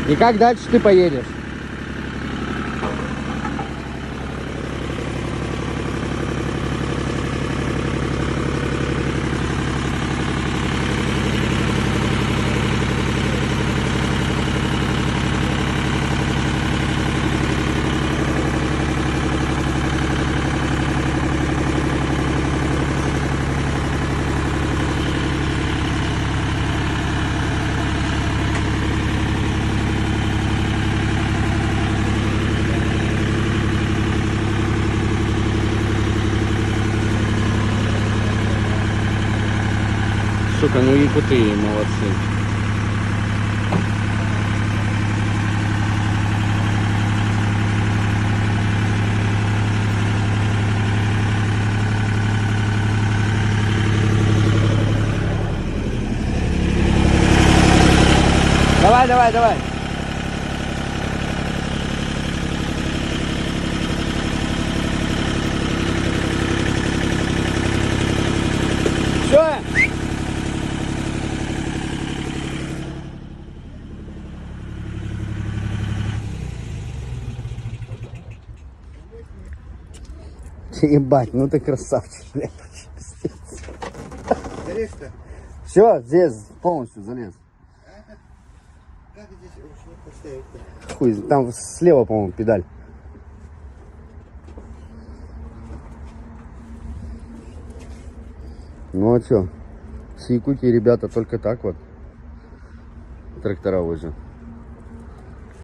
И как дальше ты поедешь? Сука, ну якуты молодцы. Давай, давай, давай. Все. Ебать, ну ты красавчик, блядь. Залез-то? Все, здесь полностью залез. Как здесь ручник поставить-то? Хуй, там слева, по-моему, педаль. Ну а чё? С Якутии ребята только так вот трактора возят.